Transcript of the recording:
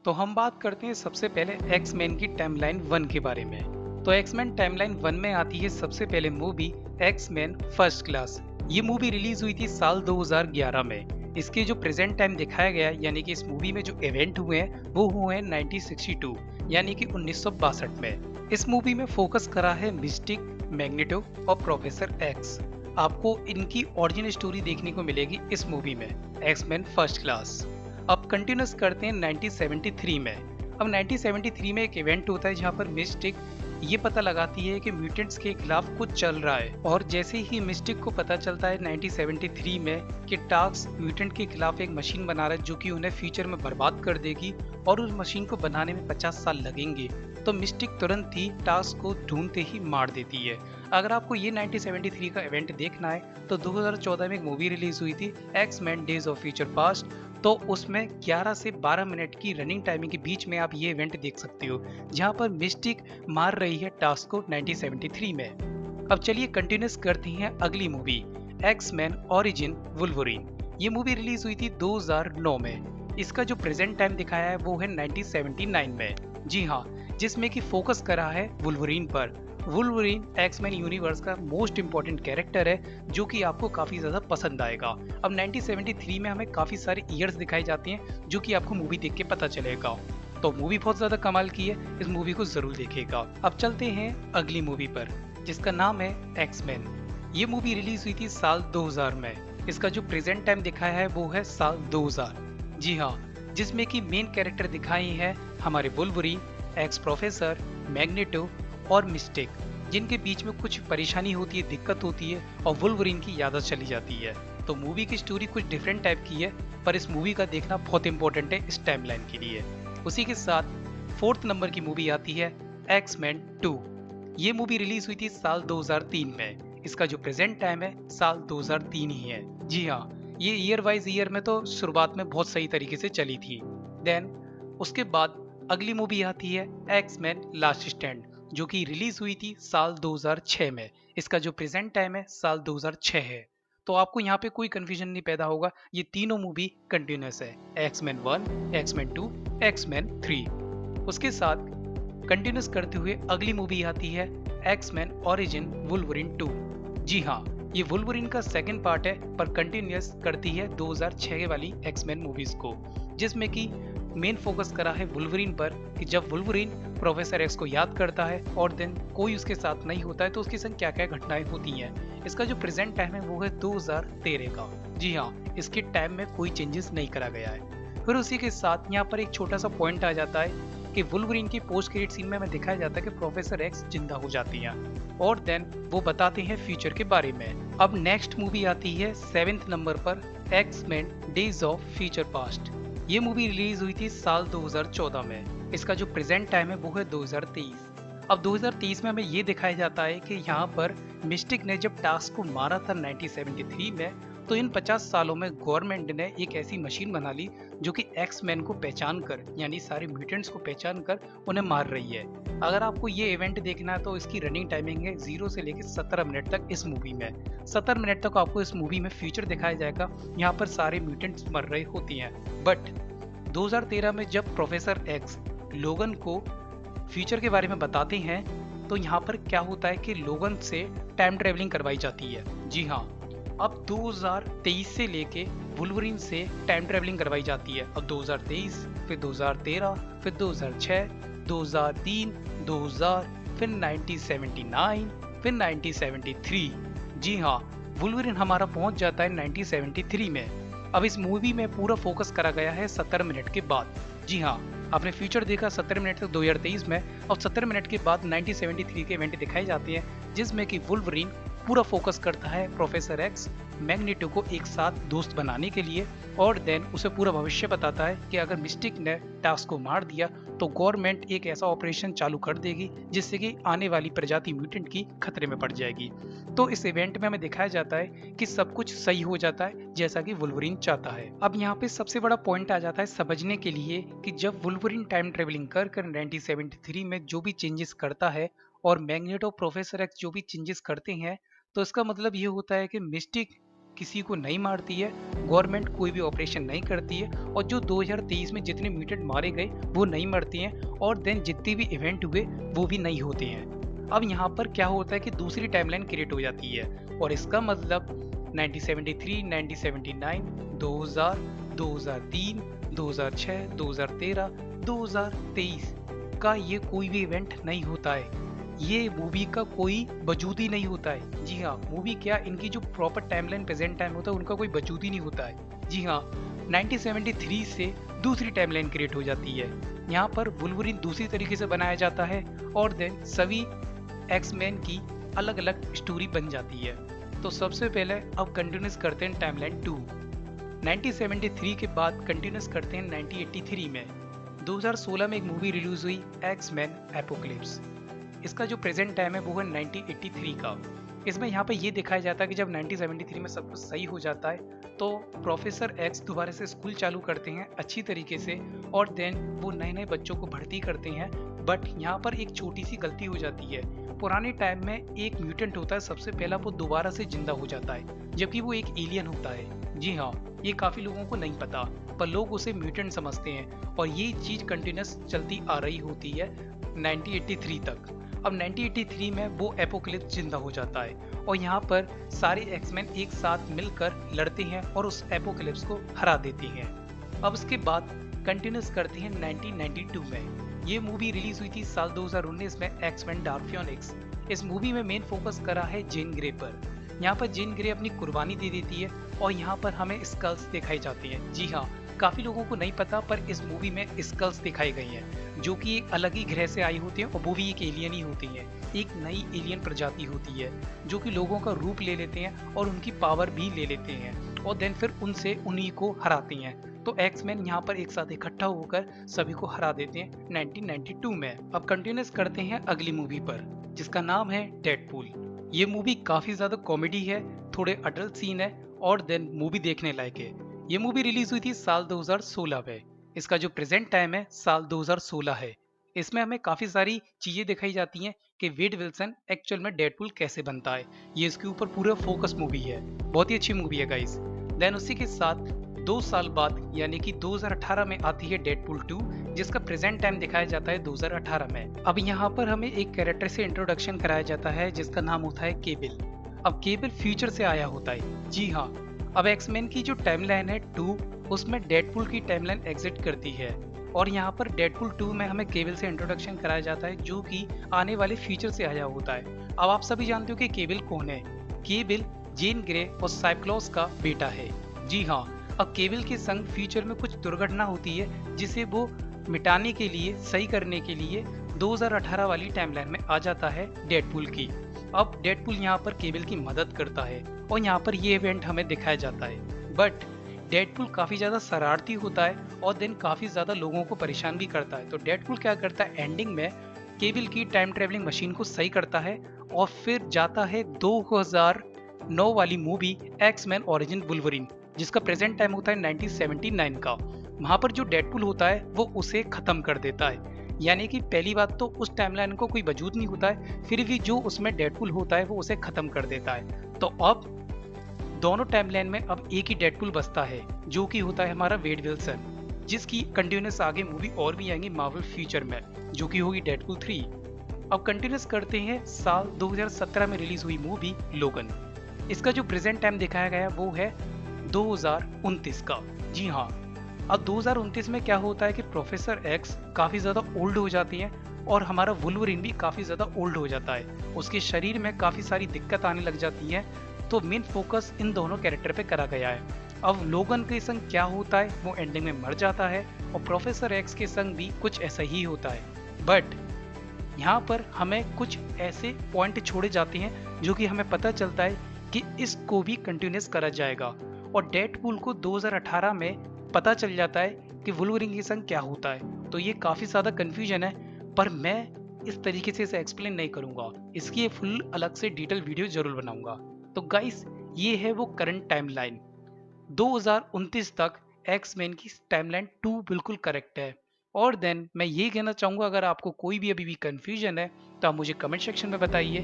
तो हम बात करते हैं सबसे पहले एक्स-मैन की टाइमलाइन 1 के बारे में। तो एक्स-मैन टाइमलाइन 1 में आती है सबसे पहले मूवी एक्स-मैन फर्स्ट क्लास। ये मूवी रिलीज हुई थी साल 2011 में। इसके जो प्रेजेंट टाइम दिखाया गया है यानी कि इस मूवी में जो इवेंट हुए हैं वो हुए हैं 1962 यानी कि 1962 में। इस मूवी में फोकस करा है मिस्टिक, मैग्नेटो और प्रोफेसर एक्स। आपको इनकी ओरिजिन स्टोरी देखने को मिलेगी इस मूवी में एक्स-मैन फर्स्ट क्लास। अब कंटिन्यूस करते हैं 1973 में। अब 1973 में एक इवेंट होता है जहां पर मिस्टिक ये पता लगाती है कि म्यूटेंट्स के खिलाफ कुछ चल रहा है, और जैसे ही मिस्टिक को पता चलता है 1973 में कि टास्क म्यूटेंट के खिलाफ एक मशीन बना रहा है जो कि उन्हें फ्यूचर में बर्बाद कर देगी और उस मशीन को बनाने में 50 साल लगेंगे, तो मिस्टिक तुरंत ही टास्क को ढूंढते ही मार देती है। अगर आपको ये 1973 का इवेंट देखना है तो 2014 में एक मूवी रिलीज हुई थी X Men days of future past. तो उसमें 11 से 12 मिनट की रनिंग टाइमिंग के बीच में आप ये इवेंट देख सकते हो जहां पर मिस्टिक मार रही है टास्क को 1973 में। अब चलिए कंटिन्यूस करते हैं अगली मूवी एक्स-मैन ओरिजिन वुल्वरीन। ये मूवी रिलीज हुई थी 2009 में। इसका जो प्रेजेंट टाइम दिखाया है वो है 1979 में। जी हाँ, जिसमें कि फोकस करा है वुल्वरीन पर। वुल्वरीन एक्स-मैन यूनिवर्स का मोस्ट इंपॉर्टेंट कैरेक्टर है जो कि आपको काफी ज्यादा पसंद आएगा। अब 1973 में हमें काफी सारे ईयर्स दिखाई जाते हैं जो कि आपको मूवी देख के पता चलेगा। तो मूवी बहुत ज्यादा कमाल की है, इस मूवी को जरूर देखिएगा। अब चलते हैं अगली मूवी पर जिसका नाम है एक्स-मैन। ये मूवी रिलीज हुई थी साल 2000 में। इसका जो प्रेजेंट टाइम दिखाया है वो है साल 2000। जी हाँ, जिसमें कि मेन कैरेक्टर दिखाई है हमारे वुल्वरीन, एक्स प्रोफेसर, मैग्नेटो और मिस्टिक, जिनके बीच में कुछ परेशानी होती है, दिक्कत होती है और वुल्वरीन की यादत चली जाती है। तो मूवी की स्टोरी कुछ डिफरेंट टाइप की है, पर इस मूवी का देखना बहुत इंपॉर्टेंट है इस टाइमलाइन के लिए। उसी के साथ फोर्थ नंबर की मूवी आती है एक्स-मैन 2। ये मूवी रिलीज हुई थी साल 2003 में। इसका जो प्रेजेंट टाइम है साल 2003 ही है। जी हाँ, ये ईयर वाइज ईयर में तो शुरुआत में बहुत सही तरीके से चली थी। देन उसके बाद अगली मूवी आती है एक्स-मैन लास्ट स्टैंड जो कि रिलीज हुई थी साल 2006 में। इसका जो प्रेजेंट टाइम है साल 2006 है। तो आपको यहाँ पे कोई कंफ्यूजन नहीं पैदा होगा, ये तीनों मूवी कंटिन्यूस है, एक्स-मैन 1, एक्स-मैन 2, एक्स-मैन 3। उसके साथ कंटिन्यूस करते हुए अगली मूवी आती है एक्स-मैन ओरिजिन वुल्वरीन 2। जी हाँ, ये वुल्वरीन का सेकंड पार्ट है पर कंटिन्यूस करती है 2006 वाली एक्स-मैन मूवीज को, जिसमें कि मेन फोकस करा है वुल्वरीन पर कि जब वुल्वरीन प्रोफेसर एक्स को याद करता है और देन कोई उसके साथ नहीं होता है तो उसके संग क्या क्या घटनाएं होती हैं। इसका जो प्रेजेंट टाइम है वो है 2013 का। जी हाँ, इसके टाइम में कोई चेंजेस नहीं करा गया है। फिर उसी के साथ यहाँ पर एक छोटा सा पॉइंट आ जाता है कि वुल्वरीन की पोस्ट क्रेडिट सीन में हमें दिखाया जाता है कि प्रोफेसर एक्स जिंदा हो जाती हैं और देन वो बताते हैं फ्यूचर के बारे में। अब नेक्स्ट मूवी आती है 7th नंबर पर X Men days of future past. ये मूवी रिलीज हुई थी साल 2014 में। इसका जो प्रेजेंट टाइम है वो है 2023। अब 2023 में हमें ये दिखाया जाता है कि यहाँ पर मिस्टिक ने जब टास्क को मारा था 1973 में, तो इन 50 सालों में गवर्नमेंट ने एक ऐसी मशीन बना ली जो कि एक्स-मैन को पहचान कर यानी सारे म्यूटेंट्स को पहचान कर उन्हें मार रही है। अगर आपको ये इवेंट देखना है तो इसकी रनिंग टाइमिंग है 0 से लेकर 17 मिनट तक। इस मूवी में 17 मिनट तक आपको इस मूवी में फ्यूचर दिखाया जाएगा, यहाँ पर सारे म्यूटेंट्स मर रहे होती हैं। बट 2013 में जब प्रोफेसर एक्स लोगन को फ्यूचर के बारे में बताते हैं तो यहाँ पर क्या होता है कि लोगन से टाइम ट्रेवलिंग करवाई जाती है। जी हाँ, अब 2023 से लेके वुल्वरीन से टाइम ट्रेवलिंग करवाई जाती है। अब 2023, फिर 2013, फिर 2006, 2003, 2000, फिर 1979, फिर 1973। जी हाँ, वुल्वरीन हमारा पहुंच जाता है 1973 में। अब इस मूवी में पूरा फोकस करा गया है 70 मिनट के बाद। जी हाँ, आपने फ्यूचर देखा 70 मिनट तक 2023 में, और 70 मिनट के बाद 1973 के इवेंट दिखाए जाते हैं जिसमें कि वुल्वरीन पूरा फोकस करता है प्रोफेसर एक्स मैग्नेटो को एक साथ दोस्त बनाने के लिए, और देन उसे पूरा भविष्य बताता है कि अगर मिस्टिक ने टास्क को मार दिया तो गवर्नमेंट एक ऐसा ऑपरेशन चालू कर देगी जिससे कि आने वाली प्रजाति म्यूटेंट की खतरे में पड़ जाएगी। तो इस इवेंट में हमें दिखाया जाता है कि सब कुछ सही हो जाता है जैसा कि वुल्वरीन चाहता है। अब यहाँ पे सबसे बड़ा पॉइंट आ जाता है समझने के लिए कि जब वुल्वरीन टाइम ट्रेवलिंग कर 1973 में जो भी चेंजेस करता है और मैग्नेटो प्रोफेसर एक्स जो भी चेंजेस करते हैं, तो इसका मतलब ये होता है कि मिस्टिक किसी को नहीं मारती है, गवर्नमेंट कोई भी ऑपरेशन नहीं करती है, और जो 2023 में जितने म्यूटेंट मारे गए वो नहीं मरते हैं, और देन जितने भी इवेंट हुए वो भी नहीं होते हैं। अब यहाँ पर क्या होता है कि दूसरी टाइमलाइन क्रिएट हो जाती है, और इसका मतलब 1973, 1979, 2000, 2003, 2006, 2013, 2023 का ये कोई भी इवेंट नहीं होता है। ये मूवी का कोई वजूद ही नहीं होता है। जी हाँ, मूवी क्या, इनकी जो प्रॉपर टाइमलाइन प्रेजेंट टाइम होता है उनका कोई वजूद ही नहीं होता है। जी हाँ, 1973 से दूसरी टाइमलाइन क्रिएट हो जाती है। यहाँ पर वुल्वरिन दूसरी तरीके से बनाया जाता है, और देन सभी एक्समैन की अलग अलग स्टोरी बन जाती है। तो सबसे पहले अब कंटिन्यूस करते हैं टाइमलाइन 2। 1973 के बाद कंटिन्यूस करते हैं 1983 में। 2016 में एक मूवी रिलीज हुई, एक्समैन एपोकलिप्स। इसका जो प्रेजेंट टाइम है वो है 1983 का। इसमें यहाँ पे ये दिखाया जाता है कि जब 1973 में सब कुछ सही हो जाता है तो प्रोफेसर एक्स दोबारा से स्कूल चालू करते हैं अच्छी तरीके से, और देन वो नए नए बच्चों को भर्ती करते हैं। बट यहाँ पर एक छोटी सी गलती हो जाती है। पुराने टाइम में एक म्यूटेंट होता है, सबसे पहला वो दोबारा से जिंदा हो जाता है, जबकि वो एक एलियन होता है। जी हाँ, ये काफी लोगों को नहीं पता, पर लोग उसे म्यूटेंट समझते हैं, और ये चीज कंटिन्यूस चलती आ रही होती है 1983 तक। अब 1983 में वो एपोकलिप्स जिंदा हो जाता है, और यहाँ पर सारे एक्समैन एक साथ मिलकर लड़ते हैं और उस एपोकलिप्स को हरा देते हैं। अब उसके बाद कंटिन्यूस करते हैं 1992 में। ये मूवी रिलीज हुई थी साल 2019 में, एक्समैन डार्क फिनिक्स। इस मूवी में मेन फोकस करा है जेन ग्रे पर। यहाँ पर जेन ग्रे अपनी कुर्बानी दे देती है, और यहाँ पर हमें स्कल्स दिखाई जाती हैं। जी हाँ, काफी लोगों को नहीं पता, पर इस मूवी में स्कल्स दिखाई गई हैं, जो कि एक अलग ही ग्रह से आई होती हैं, और वो भी एक एलियन ही होती हैं। एक नई एलियन प्रजाति होती है जो कि लोगों का रूप ले लेते हैं और उनकी पावर भी ले लेते हैं, और देन फिर उनसे उन्हीं को हराते हैं। तो एक्समैन यहाँ पर एक साथ इकट्ठा होकर सभी को हरा देते हैं 1992 में। अब कंटिन्यूस करते हैं अगली मूवी पर, जिसका नाम है डेडपूल। ये मूवी काफी ज्यादा कॉमेडी है, थोड़े अडल्ट सीन है, और देन मूवी देखने लायक है। ये मूवी रिलीज हुई थी साल 2016 में। इसका जो प्रेजेंट टाइम है साल 2016 है। इसमें हमें काफी सारी चीजें दिखाई जाती हैं कि वेड विल्सन एक्चुअल में डेडपूल कैसे बनता है। ये इसके ऊपर पूरा फोकस मूवी है, बहुत ही अच्छी मूवी है गाइस। देन उसी के साथ 2 साल बाद यानी कि 2018 में आती है डेडपूल 2, जिसका प्रेजेंट टाइम दिखाया जाता है 2018 में। अब यहाँ पर हमें एक कैरेक्टर से इंट्रोडक्शन कराया जाता है जिसका नाम होता है केबल। अब केबल फ्यूचर से आया होता है। जी हाँ, अब एक्समैन की जो टाइमलाइन है 2, उसमें डेडपूल की टाइमलाइन एग्जिट करती है, और यहाँ पर डेडपूल 2 में हमें केबल से इंट्रोडक्शन कराया जाता है, जो कि आने वाले फ्यूचर से आया होता है। अब आप सभी जानते हो कि केबल कौन है। केबल जेन ग्रे और साइक्लॉप्स का बेटा है। जी हाँ, अब केबल के संग फ्यूचर में कुछ दुर्घटना होती है, जिसे वो मिटाने के लिए, सही करने के लिए 2018 वाली टाइमलाइन में आ जाता है डेडपूल की। अब डेडपूल यहाँ पर केबल की मदद करता है, और यहाँ पर ये इवेंट हमें दिखाया जाता है। बट डेडपूल काफी ज्यादा शरारती होता है, और देन काफी ज्यादा लोगों को परेशान भी करता है। तो डेडपूल क्या करता है, एंडिंग में केबल की टाइम ट्रेवलिंग मशीन को सही करता है, और फिर जाता है 2009 वाली मूवी एक्समैन ओरिजिन वुल्वरिन, जिसका प्रेजेंट टाइम होता है 1979 का। वहां पर जो डेडपूल होता है वो उसे खत्म कर देता है। यानी कि पहली बात तो उस टाइमलाइन को कोई वजूद नहीं होता है, फिर भी जो उसमें डेडपूल होता है वो उसे खत्म कर देता है। तो अब दोनों टाइमलाइन में अब एक ही डेडपूल बचता है, जो कि होता है हमारा वेड विल्सन, जिसकी कंटिन्यूस आगे मूवी और भी आएंगी मार्वल फ्यूचर में, जो कि होगी डेडपूल 3। अब कंटिन्यूस करते हैं साल 2017 में रिलीज हुई मूवी लोगन। इसका जो प्रेजेंट टाइम दिखाया गया वो है 2029 का। जी हाँ, अब 2029 में क्या होता है कि प्रोफेसर एक्स काफी ज्यादा ओल्ड हो जाती हैं, और हमारा वुल्वरिन भी काफी ज्यादा ओल्ड हो जाता है। उसके शरीर में काफी सारी दिक्कत आने लग जाती है, तो मेन फोकस इन दोनों कैरेक्टर पे करा गया है। अब लोगन के संग क्या होता है, वो एंडिंग में मर जाता है, और प्रोफेसर एक्स के संग भी कुछ ऐसा ही होता है। बट यहाँ पर हमें कुछ ऐसे पॉइंट छोड़े जाते हैं जो कि हमें पता चलता है कि इसको भी कंटिन्यूस करा जाएगा, और डेडपूल को 2018 में पता चल जाता है कि वुल्वरिन के संग क्या होता है। तो ये काफी ज्यादा कंफ्यूजन है, पर मैं इस तरीके से इसे एक्सप्लेन नहीं करूंगा, इसकी फुल अलग से डिटेल वीडियो जरूर बनाऊंगा। तो गाइस, ये है वो करंट टाइमलाइन 2029 तक। एक्समैन की टाइमलाइन 2 बिल्कुल करेक्ट है। और देन मैं ये कहना चाहूंगा, अगर आपको कोई भी अभी भी कंफ्यूजन है तो आप मुझे कमेंट सेक्शन में बताइए।